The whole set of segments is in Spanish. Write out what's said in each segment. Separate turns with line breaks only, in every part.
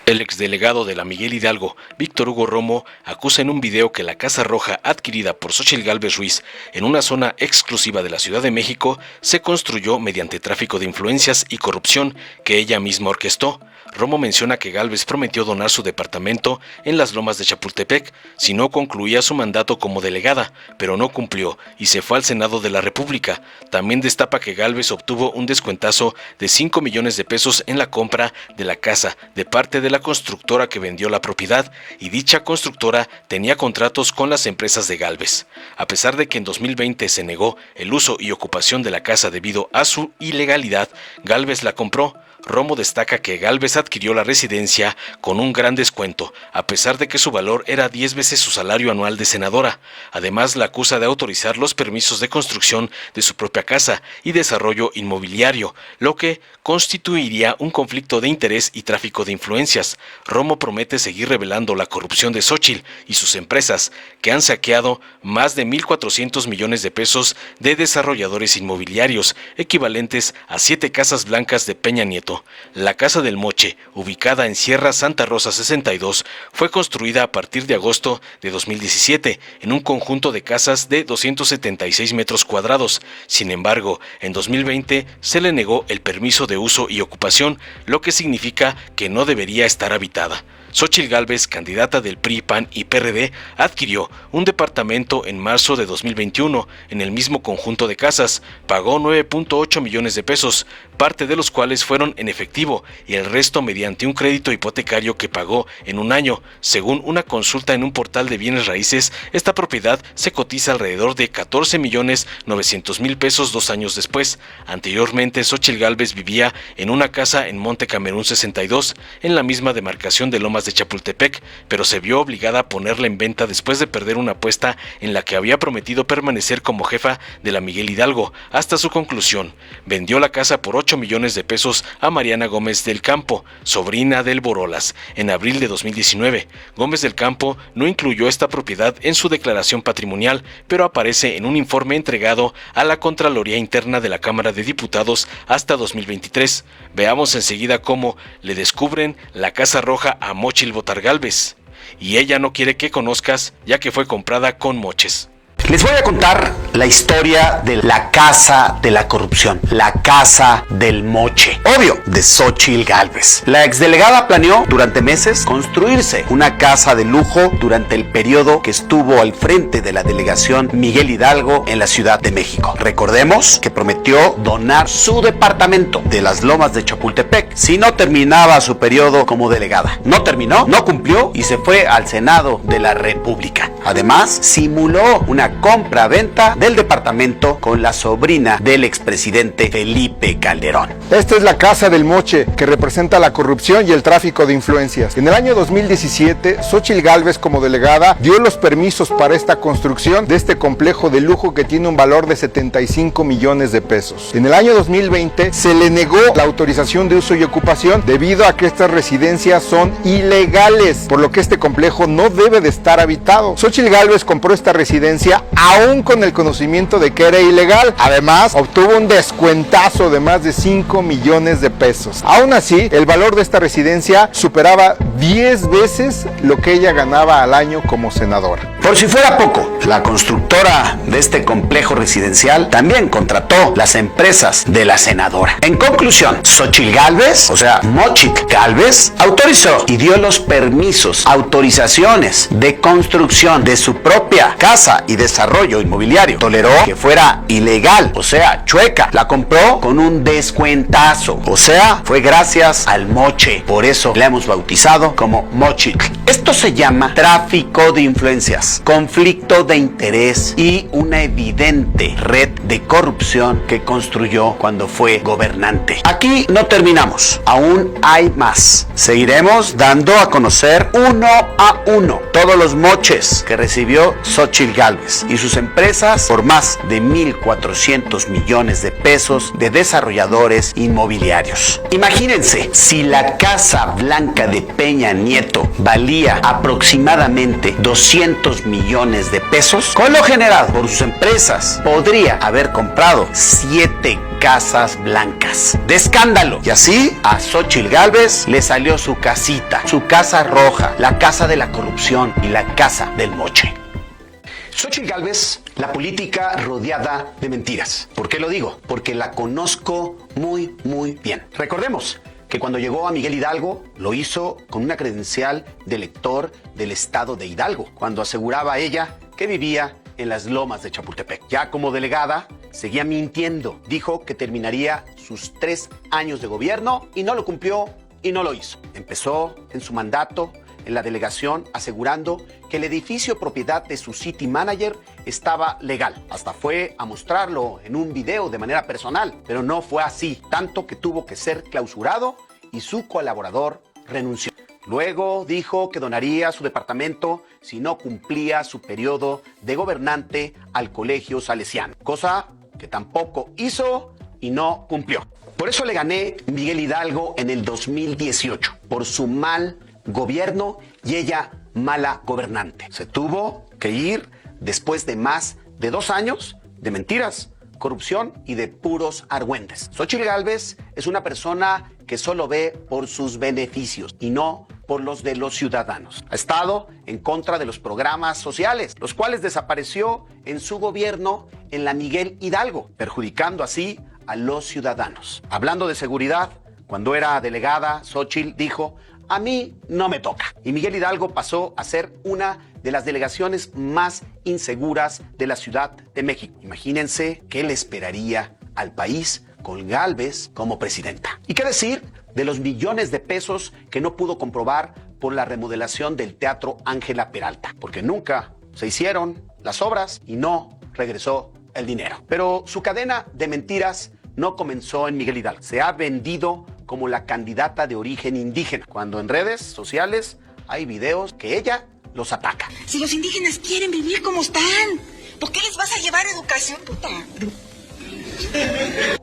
El exdelegado de la Miguel Hidalgo, Víctor Hugo Romo, acusa en un video que la Casa Roja adquirida por Xóchitl Gálvez Ruiz en una zona exclusiva de la Ciudad de México se construyó mediante tráfico de influencias y corrupción que ella misma orquestó. Romo menciona que Gálvez prometió donar su departamento en las Lomas de Chapultepec si no concluía su mandato como delegada, pero no cumplió y se fue al Senado de la República. También destapa que Gálvez obtuvo un descuentazo de 5 millones de pesos en la compra de la casa de parte de la constructora que vendió la propiedad, y dicha constructora tenía contratos con las empresas de Gálvez. A pesar de que en 2020 se negó el uso y ocupación de la casa debido a su ilegalidad, Gálvez la compró. Romo destaca que Gálvez adquirió la residencia con un gran descuento, a pesar de que su valor era 10 veces su salario anual de senadora. Además, la acusa de autorizar los permisos de construcción de su propia casa y desarrollo inmobiliario, lo que constituiría un conflicto de interés y tráfico de influencias. Romo promete seguir revelando la corrupción de Xóchitl y sus empresas, que han saqueado más de 1.400 millones de pesos de desarrolladores inmobiliarios, equivalentes a 7 casas blancas de Peña Nieto. La Casa del Moche, ubicada en Sierra Santa Rosa 62, fue construida a partir de agosto de 2017 en un conjunto de casas de 276 metros cuadrados. Sin embargo, en 2020 se le negó el permiso de uso y ocupación, lo que significa que no debería estar habitada. Xóchitl Gálvez, candidata del PRI, PAN y PRD, adquirió un departamento en marzo de 2021 en el mismo conjunto de casas. Pagó 9.8 millones de pesos, parte de los cuales fueron en efectivo y el resto mediante un crédito hipotecario que pagó en un año. Según una consulta en un portal de bienes raíces, esta propiedad se cotiza alrededor de 14.900.000 pesos 2 años después. Anteriormente, Xóchitl Gálvez vivía en una casa en Monte Camerún 62, en la misma demarcación de Lomas de Chapultepec, pero se vio obligada a ponerla en venta después de perder una apuesta en la que había prometido permanecer como jefa de la Miguel Hidalgo hasta su conclusión. Vendió la casa por 8 millones de pesos a Mariana Gómez del Campo, sobrina del Borolas, en abril de 2019. Gómez del Campo no incluyó esta propiedad en su declaración patrimonial, pero aparece en un informe entregado a la Contraloría Interna de la Cámara de Diputados hasta 2023. Veamos enseguida cómo le descubren la Casa Roja a Xóchitl Gálvez, y ella no quiere que conozcas, ya que fue comprada con moches.
Les voy a contar la historia de la casa de la corrupción, la casa del moche, obvio, de Xóchitl Gálvez. La exdelegada planeó durante meses construirse una casa de lujo durante el periodo que estuvo al frente de la delegación Miguel Hidalgo en la Ciudad de México. Recordemos que prometió donar su departamento de las Lomas de Chapultepec si no terminaba su periodo como delegada. No terminó, no cumplió y se fue al Senado de la República. Además, simuló una compra-venta del departamento con la sobrina del expresidente Felipe Calderón.
Esta es la Casa del Moche, que representa la corrupción y el tráfico de influencias. En el año 2017, Xóchitl Gálvez, como delegada, dio los permisos para esta construcción de este complejo de lujo que tiene un valor de 75 millones de pesos. En el año 2020, se le negó la autorización de uso y ocupación debido a que estas residencias son ilegales, por lo que este complejo no debe de estar habitado. Xóchitl Gálvez compró esta residencia aún con el conocimiento de que era ilegal. Además, obtuvo un descuentazo de más de 5 millones de pesos. Aún así, el valor de esta residencia superaba 10 veces lo que ella ganaba al año como senadora.
Por si fuera poco, la constructora de este complejo residencial también contrató las empresas de la senadora. En conclusión, Xóchitl Gálvez, o sea, Xóchitl Gálvez, autorizó y dio los permisos, autorizaciones de construcción de su propia casa y desarrollo inmobiliario. Toleró que fuera ilegal, o sea, chueca. La compró con un descuentazo, o sea, fue gracias al moche. Por eso la hemos bautizado como Xóchitl. Esto se llama tráfico de influencias, conflicto de interés y una evidente red de corrupción que construyó cuando fue gobernante. Aquí no terminamos, aún hay más. Seguiremos dando a conocer uno a uno todos los moches que recibió Xóchitl Gálvez y sus empresas por más de 1.400 millones de pesos de desarrolladores inmobiliarios. Imagínense si la Casa Blanca de Peña Peña Nieto valía aproximadamente 200 millones de pesos, con lo generado por sus empresas, podría haber comprado 7 casas blancas de escándalo. Y así a Xóchitl Gálvez le salió su casita, su casa roja, la casa de la corrupción y la casa del moche. Xóchitl Gálvez, la política rodeada de mentiras. ¿Por qué lo digo? Porque la conozco muy bien. Recordemos que cuando llegó a Miguel Hidalgo, lo hizo con una credencial de elector del estado de Hidalgo, cuando aseguraba ella que vivía en las lomas de Chapultepec. Ya como delegada, seguía mintiendo. Dijo que terminaría sus 3 años de gobierno y no lo cumplió y no lo hizo. Empezó en su mandato en la delegación asegurando que el edificio propiedad de su city manager estaba legal. Hasta fue a mostrarlo en un video de manera personal, pero no fue así, tanto que tuvo que ser clausurado y su colaborador renunció. Luego dijo que donaría su departamento si no cumplía su periodo de gobernante al colegio salesiano, cosa que tampoco hizo y no cumplió. Por eso le gané Miguel Hidalgo en el 2018, por su mal gobierno y ella mala gobernante. Se tuvo que ir después de más de 2 años de mentiras, corrupción y de puros argüentes. Xóchitl Gálvez es una persona que solo ve por sus beneficios y no por los de los ciudadanos. Ha estado en contra de los programas sociales, los cuales desapareció en su gobierno en la Miguel Hidalgo, perjudicando así a los ciudadanos. Hablando de seguridad, cuando era delegada, Xóchitl dijo: a mí no me toca. Y Miguel Hidalgo pasó a ser una de las delegaciones más inseguras de la Ciudad de México. Imagínense qué le esperaría al país con Gálvez como presidenta. ¿Y qué decir de los millones de pesos que no pudo comprobar por la remodelación del Teatro Ángela Peralta? Porque nunca se hicieron las obras y no regresó el dinero. Pero su cadena de mentiras no comenzó en Miguel Hidalgo. Se ha vendido como la candidata de origen indígena, cuando en redes sociales hay videos que ella los ataca.
Si los indígenas quieren vivir como están, ¿por qué les vas a llevar educación, puta?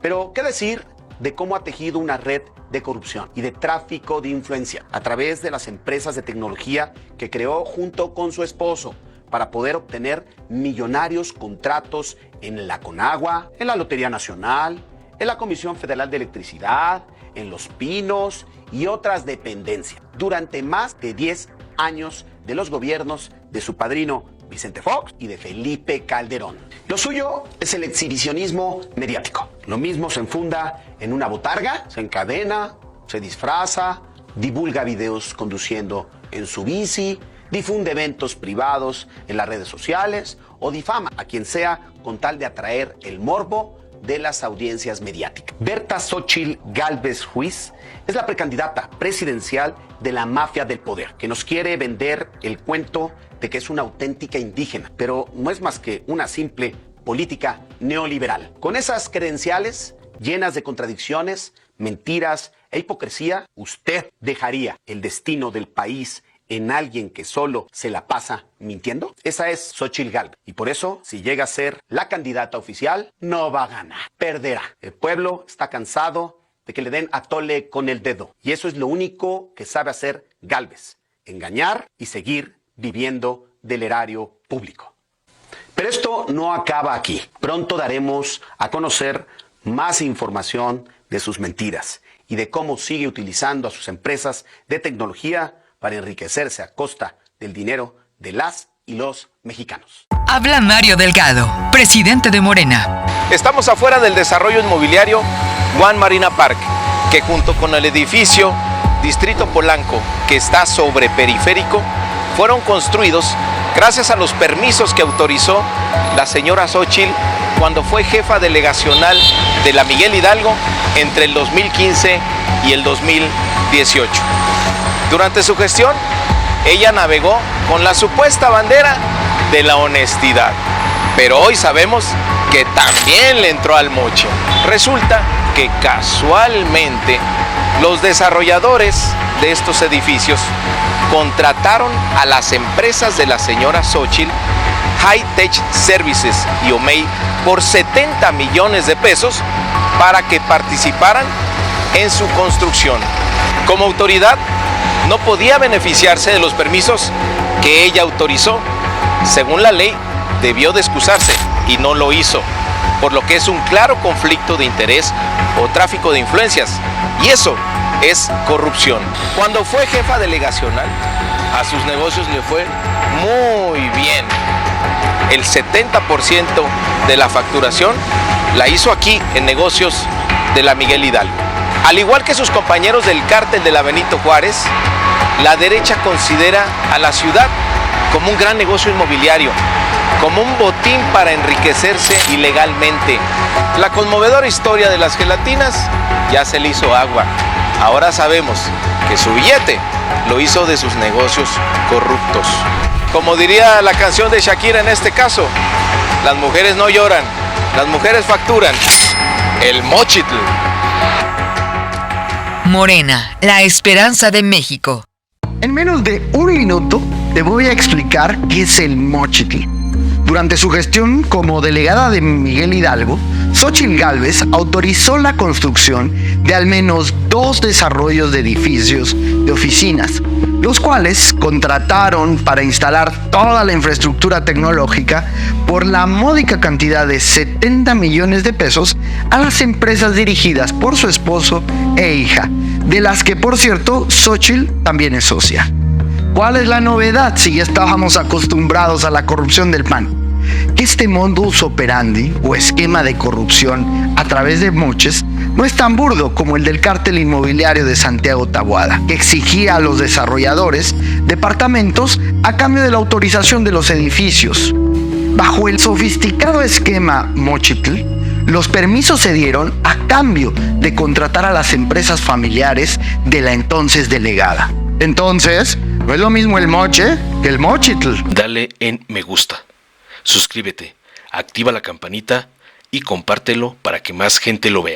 Pero, ¿qué decir de cómo ha tejido una red de corrupción y de tráfico de influencia a través de las empresas de tecnología que creó junto con su esposo para poder obtener millonarios contratos en la Conagua, en la Lotería Nacional, en la Comisión Federal de Electricidad, en Los Pinos y otras dependencias, durante más de 10 años de los gobiernos de su padrino Vicente Fox y de Felipe Calderón? Lo suyo es el exhibicionismo mediático. Lo mismo se enfunda en una botarga, se encadena, se disfraza, divulga videos conduciendo en su bici, difunde eventos privados en las redes sociales o difama a quien sea con tal de atraer el morbo de las audiencias mediáticas. Berta Xóchitl Gálvez Ruiz es la precandidata presidencial de la mafia del poder, que nos quiere vender el cuento de que es una auténtica indígena, pero no es más que una simple política neoliberal. Con esas credenciales llenas de contradicciones, mentiras e hipocresía, ¿usted dejaría el destino del país en alguien que solo se la pasa mintiendo? Esa es Xóchitl Gálvez. Y por eso, si llega a ser la candidata oficial, no va a ganar, perderá. El pueblo está cansado de que le den a tole con el dedo. Y eso es lo único que sabe hacer Gálvez: engañar y seguir viviendo del erario público. Pero esto no acaba aquí. Pronto daremos a conocer más información de sus mentiras y de cómo sigue utilizando a sus empresas de tecnología para enriquecerse a costa del dinero de las y los mexicanos.
Habla Mario Delgado, presidente de Morena.
Estamos afuera del desarrollo inmobiliario One Marina Park, que junto con el edificio Distrito Polanco, que está sobre Periférico, fueron construidos gracias a los permisos que autorizó la señora Xóchitl cuando fue jefa delegacional de la Miguel Hidalgo entre el 2015 y el 2018. Durante su gestión, ella navegó con la supuesta bandera de la honestidad, pero hoy sabemos que también le entró al moche. Resulta que casualmente los desarrolladores de estos edificios contrataron a las empresas de la señora Xóchitl, High Tech Services y Omey, por 70 millones de pesos para que participaran en su construcción. Como autoridad,
no podía beneficiarse de los permisos que ella autorizó. Según la ley, debió de excusarse y no lo hizo, por lo que es un claro conflicto de interés o tráfico de influencias, y eso es corrupción. Cuando fue jefa delegacional, a sus negocios le fue muy bien. El 70% de la facturación la hizo aquí en negocios de la Miguel Hidalgo. Al igual que sus compañeros del cártel de la Benito Juárez, la derecha considera a la ciudad como un gran negocio inmobiliario, como un botín para enriquecerse ilegalmente. La conmovedora historia de las gelatinas ya se le hizo agua. Ahora sabemos que su billete lo hizo de sus negocios corruptos. Como diría la canción de Shakira en este caso, las mujeres no lloran, las mujeres facturan. El Mochitl.
Morena, la esperanza de México.
En menos de un minuto te voy a explicar qué es el Mochitl. Durante su gestión como delegada de Miguel Hidalgo, Xóchitl Gálvez autorizó la construcción de al menos 2 desarrollos de edificios de oficinas, los cuales contrataron para instalar toda la infraestructura tecnológica por la módica cantidad de 70 millones de pesos a las empresas dirigidas por su esposo e hija, de las que, por cierto, Xóchitl también es socia. ¿Cuál es la novedad si ya estábamos acostumbrados a la corrupción del PAN? Que este modus operandi o esquema de corrupción a través de moches no es tan burdo como el del cártel inmobiliario de Santiago Taboada, que exigía a los desarrolladores departamentos a cambio de la autorización de los edificios. Bajo el sofisticado esquema Mochitl, los permisos se dieron a cambio de contratar a las empresas familiares de la entonces delegada. Entonces, ¿no es lo mismo el moche que el Mochitl?
Dale en me gusta, suscríbete, activa la campanita y compártelo para que más gente lo vea.